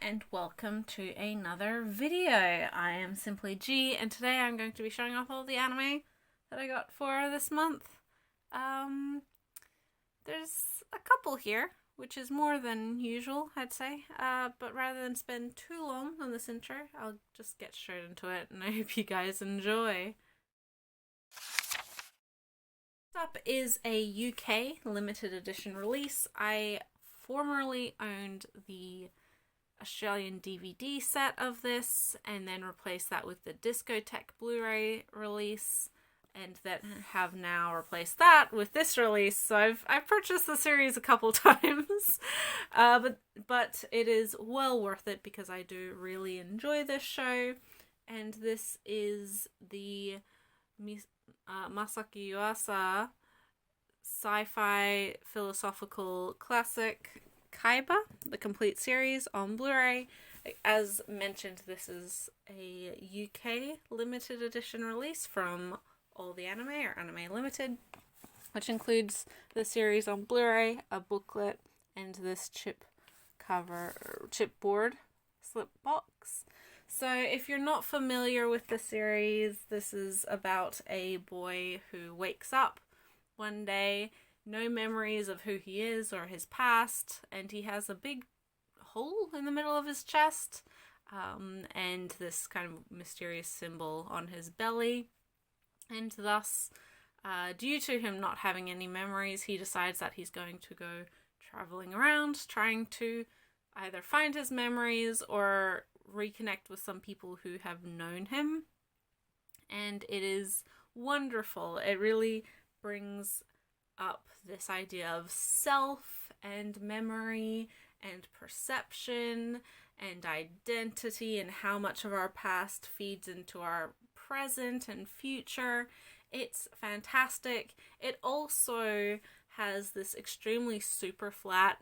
and welcome to another video. I am Simply G, and today I'm going to be showing off all the anime that I got for this month. There's a couple here, which is more than usual, I'd say, but rather than spend too long on this intro, I'll just get straight into it, and I hope you guys enjoy. Next up is a UK limited edition release. I formerly owned the Australian DVD set of this and then replaced that with the Discotheque Blu-ray release, and then have now replaced that with this release. So I've purchased the series a couple times, but it is well worth it because I do really enjoy this show. And this is the Masaki Yuasa sci-fi philosophical classic Kaiba, the complete series on Blu-ray. As mentioned, this is a UK limited edition release from All the Anime, or Anime Limited, which includes the series on Blu-ray, a booklet, and this chipboard slip box. So if you're not familiar with the series, this is about a boy who wakes up one day, no memories of who he is or his past, and he has a big hole in the middle of his chest, and this kind of mysterious symbol on his belly. And thus, due to him not having any memories, he decides that he's going to go traveling around, trying to either find his memories or reconnect with some people who have known him. And it is wonderful. It really brings up this idea of self and memory and perception and identity, and how much of our past feeds into our present and future. It's fantastic. It also has this extremely super flat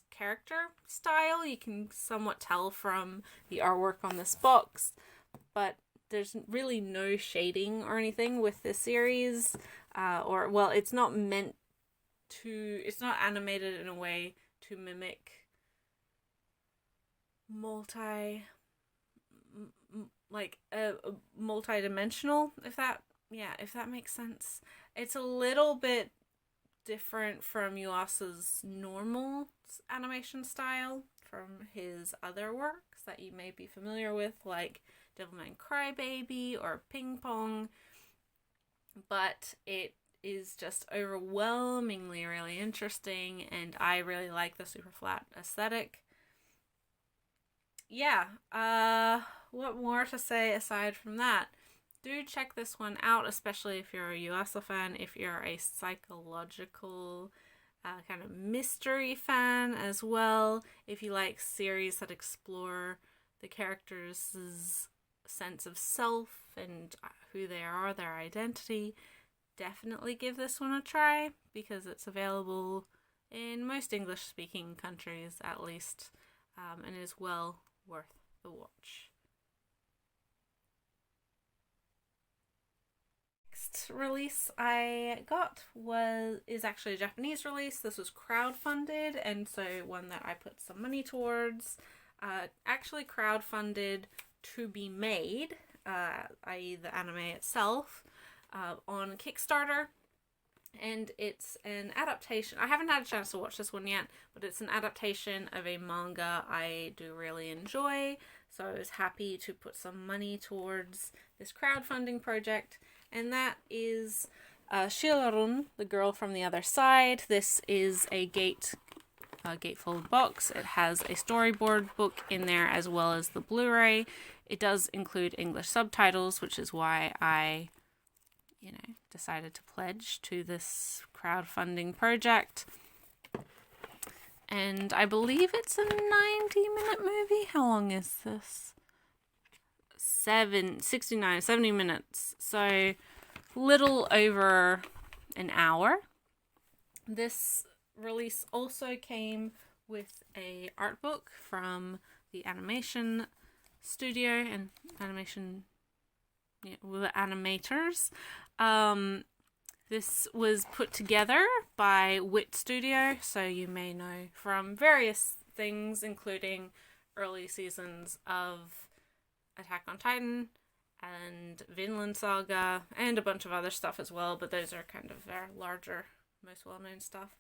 character style. You can somewhat tell from the artwork on this box, but there's really no shading or anything with this series, it's not animated in a way to mimic multi-dimensional, if that makes sense. It's a little bit different from Yuasa's normal animation style from his other works that you may be familiar with, like Devilman Crybaby or Ping Pong, but it is just overwhelmingly really interesting, and I really like the super flat aesthetic. What more to say aside from that? Do check this one out, especially if you're a Yuasa fan, if you're a psychological kind of mystery fan as well, if you like series that explore the characters' sense of self and who they are, their identity. Definitely give this one a try, because it's available in most English-speaking countries at least, and is well worth the watch. Next release I got is actually a Japanese release. This was crowdfunded, and so one that I put some money towards. Actually crowdfunded to be made, i.e. the anime itself, on Kickstarter, and it's an adaptation. I haven't had a chance to watch this one yet, but it's an adaptation of a manga I do really enjoy, so I was happy to put some money towards this crowdfunding project, and that is Shilarun, the Girl from the Other Side. This is a gatefold box. It has a storyboard book in there as well as the Blu-ray. It does include English subtitles, which is why I decided to pledge to this crowdfunding project. And I believe it's a 90-minute movie. How long is this? 70 minutes. So little over an hour. This release also came with a art book from the animation studio and with the animators. This was put together by Wit Studio, so you may know from various things, including early seasons of Attack on Titan and Vinland Saga and a bunch of other stuff as well, but those are kind of their larger, most well-known stuff.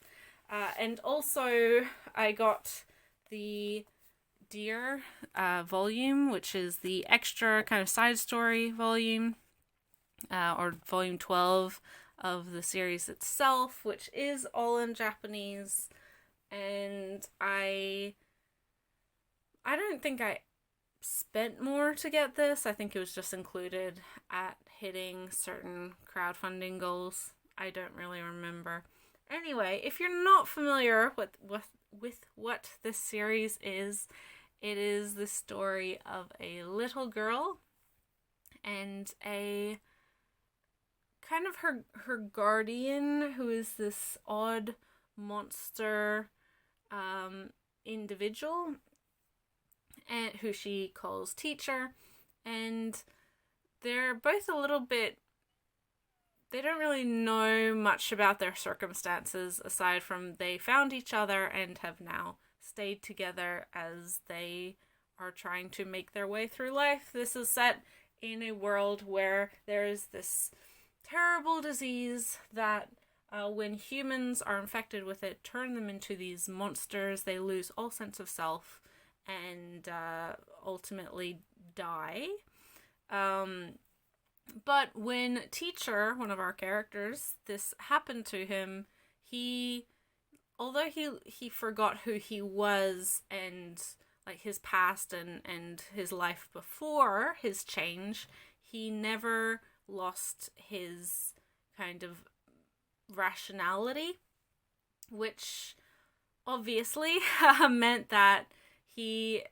And also I got the Dear volume, which is the extra kind of side story volume, or volume 12 of the series itself, which is all in Japanese. And I don't think I spent more to get this. I think it was just included at hitting certain crowdfunding goals. I don't really remember. Anyway, if you're not familiar with what this series is, it is the story of a little girl and a kind of her guardian, who is this odd monster individual, and who she calls teacher. And they're both a little bit, they don't really know much about their circumstances aside from they found each other and have now stayed together as they are trying to make their way through life. This is set in a world where there is this terrible disease that when humans are infected with it, turn them into these monsters. They lose all sense of self and ultimately die. But when Teacher, one of our characters, this happened to him, although he forgot who he was and like his past and his life before his change, he never lost his kind of rationality, which obviously meant that his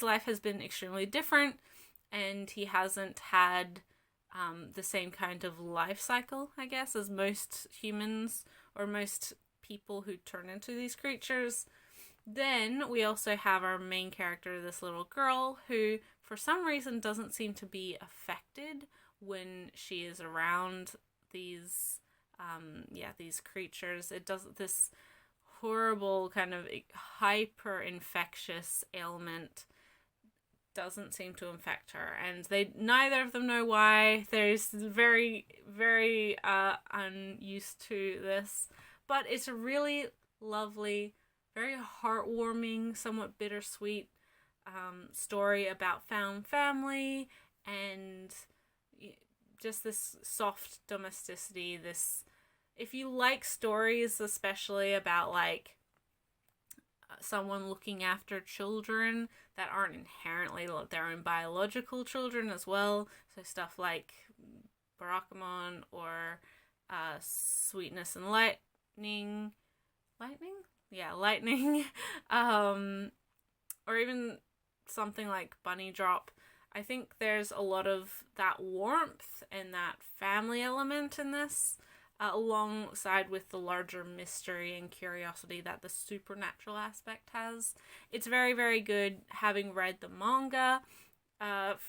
life has been extremely different, and he hasn't had the same kind of life cycle, I guess, as most humans or most people who turn into these creatures. Then we also have our main character, this little girl, who for some reason doesn't seem to be affected when she is around these creatures. It does this horrible kind of hyper infectious ailment doesn't seem to infect her, and neither of them know why. There's very, very unused to this, but it's a really lovely, very heartwarming, somewhat bittersweet story about found family and just this soft domesticity. This, if you like stories especially about like someone looking after children that aren't inherently their own biological children as well, so stuff like Barakamon or Sweetness and Lightning, or even something like Bunny Drop. I think there's a lot of that warmth and that family element in this, alongside with the larger mystery and curiosity that the supernatural aspect has. It's very, very good. Having read the manga,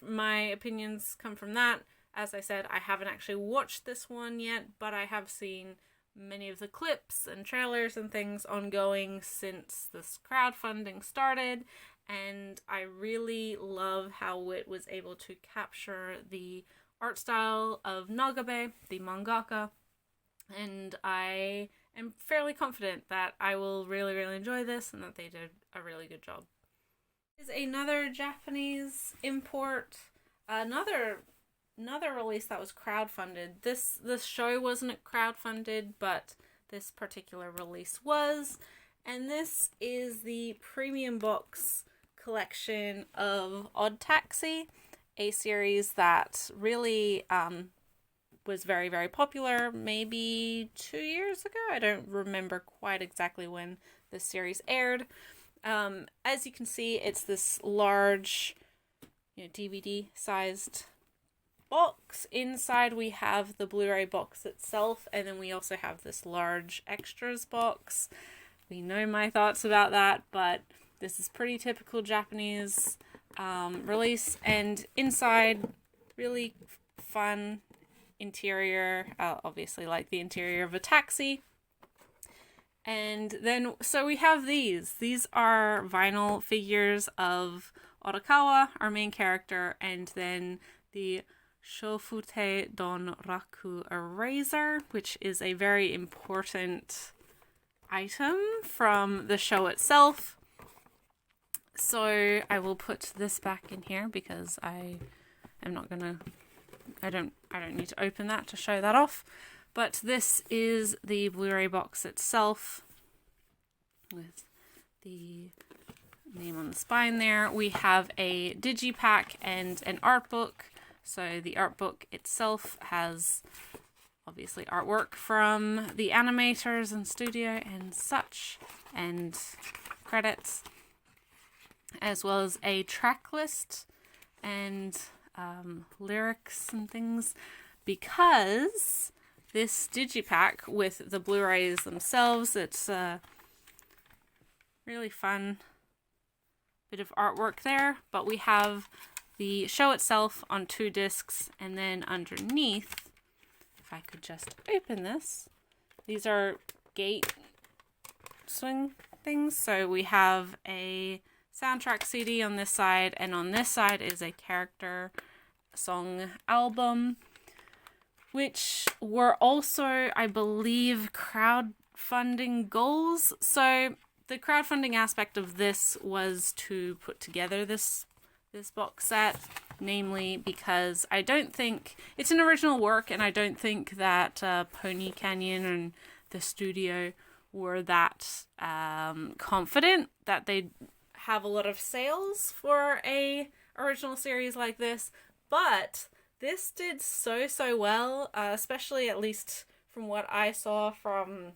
my opinions come from that. As I said, I haven't actually watched this one yet, but I have seen many of the clips and trailers and things ongoing since this crowdfunding started, and I really love how it was able to capture the art style of Nagabe, the mangaka, and I am fairly confident that I will really, really enjoy this and that they did a really good job. Is another Japanese import, another release that was crowdfunded. This show wasn't crowdfunded, but this particular release was, and this is the premium box collection of Odd Taxi, a series that really was very, very popular maybe 2 years ago. I don't remember quite exactly when this series aired. As you can see, it's this large, DVD sized box. Inside we have the Blu-ray box itself, and then we also have this large extras box. We know my thoughts about that, but this is pretty typical Japanese release. And inside, really fun interior, obviously like the interior of a taxi. And then, so we have these. These are vinyl figures of Orakawa, our main character, and then the Shofute Don Raku eraser, which is a very important item from the show itself. So I will put this back in here because I don't need to open that to show that off. But this is the Blu-ray box itself with the name on the spine there. We have a digipack and an art book. So the art book itself has obviously artwork from the animators and studio and such, and credits, as well as a track list and lyrics and things, because this digipack with the Blu-rays themselves, it's a really fun bit of artwork there. But we have the show itself on 2 discs, and then underneath, if I could just open this, these are gate swing things. So we have a soundtrack CD on this side, and on this side is a character song album, which were also, I believe, crowdfunding goals. So the crowdfunding aspect of this was to put together this box set, namely because I don't think it's an original work, and I don't think that Pony Canyon and the studio were that confident that they'd have a lot of sales for a original series like this. But this did so well, especially at least from what I saw from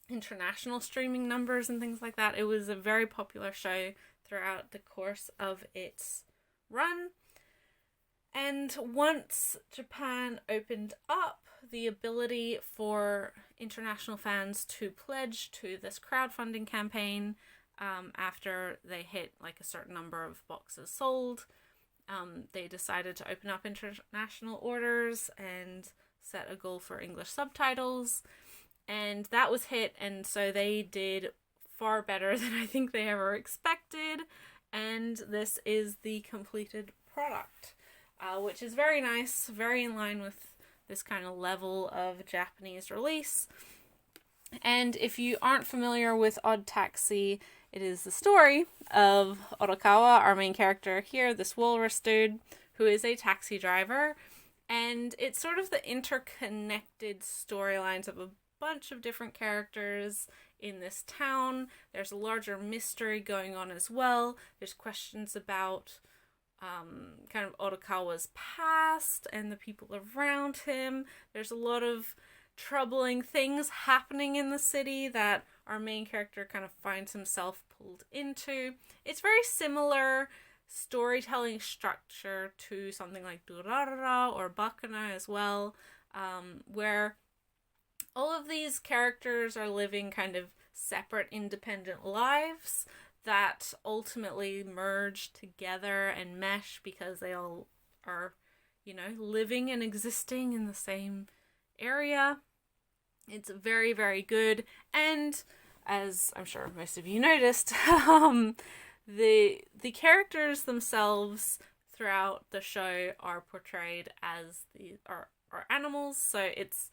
international streaming numbers and things like that. It was a very popular show throughout the course of its run. And once Japan opened up the ability for international fans to pledge to this crowdfunding campaign, after they hit like a certain number of boxes sold, they decided to open up international orders and set a goal for English subtitles, and that was hit, and so they did far better than I think they ever expected, and this is the completed product, which is very nice, very in line with this kind of level of Japanese release. And if you aren't familiar with Odd Taxi, it is the story of Orakawa, our main character here, this walrus dude, who is a taxi driver. And it's sort of the interconnected storylines of a bunch of different characters in this town. There's a larger mystery going on as well. There's questions about kind of Orakawa's past and the people around him. There's a lot of troubling things happening in the city that our main character kind of finds himself pulled into. It's very similar storytelling structure to something like Durarara or Bakuna as well, where all of these characters are living kind of separate, independent lives that ultimately merge together and mesh because they all are, living and existing in the same area. It's very, very good, and as I'm sure most of you noticed, the characters themselves throughout the show are portrayed as are animals, so it's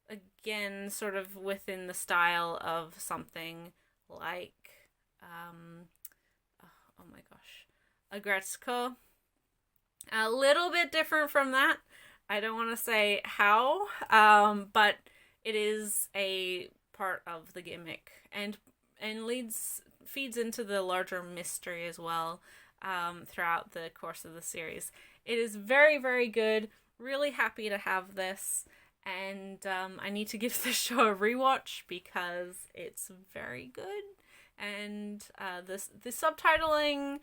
again sort of within the style of something like oh my gosh, Agretsuko. A little bit different from that. I don't want to say how, but it is a part of the gimmick and feeds into the larger mystery as well throughout the course of the series. It is very, very good. Really happy to have this, and I need to give this show a rewatch because it's very good. And the subtitling,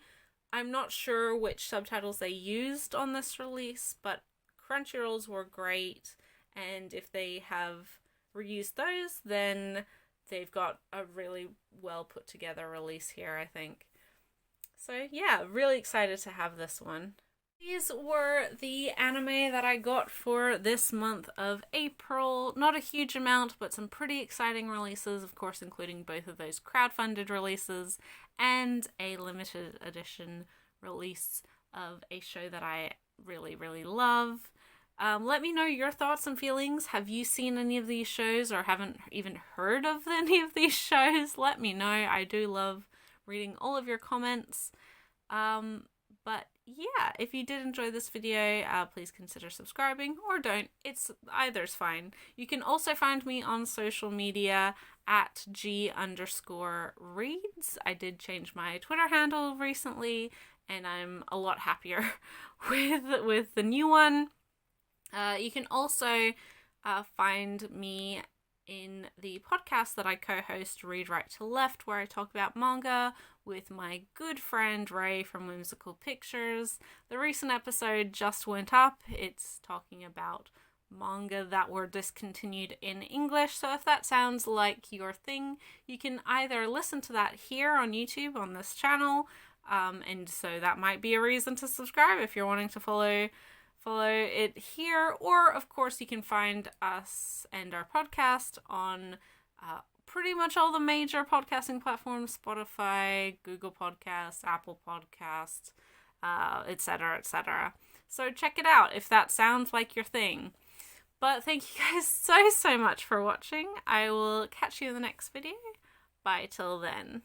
I'm not sure which subtitles they used on this release, but Crunchyroll's were great, and if they have reused those, then they've got a really well put together release here, I think. So yeah, really excited to have this one. These were the anime that I got for this month of April. Not a huge amount, but some pretty exciting releases, of course, including both of those crowdfunded releases and a limited edition release of a show that I really, really love. Let me know your thoughts and feelings. Have you seen any of these shows or haven't even heard of any of these shows? Let me know. I do love reading all of your comments. But yeah, if you did enjoy this video, please consider subscribing or don't. Either's fine. You can also find me on social media at G_reads. I did change my Twitter handle recently, and I'm a lot happier with the new one. You can also find me in the podcast that I co-host, Read Right to Left, where I talk about manga with my good friend Ray from Whimsical Pictures. The recent episode just went up. It's talking about manga that were discontinued in English, so if that sounds like your thing, you can either listen to that here on YouTube on this channel, and so that might be a reason to subscribe if you're wanting to follow it here, or of course you can find us and our podcast on pretty much all the major podcasting platforms: Spotify, Google Podcasts, Apple Podcasts, etc., etc. So check it out if that sounds like your thing. But thank you guys so much for watching. I will catch you in the next video. Bye till then.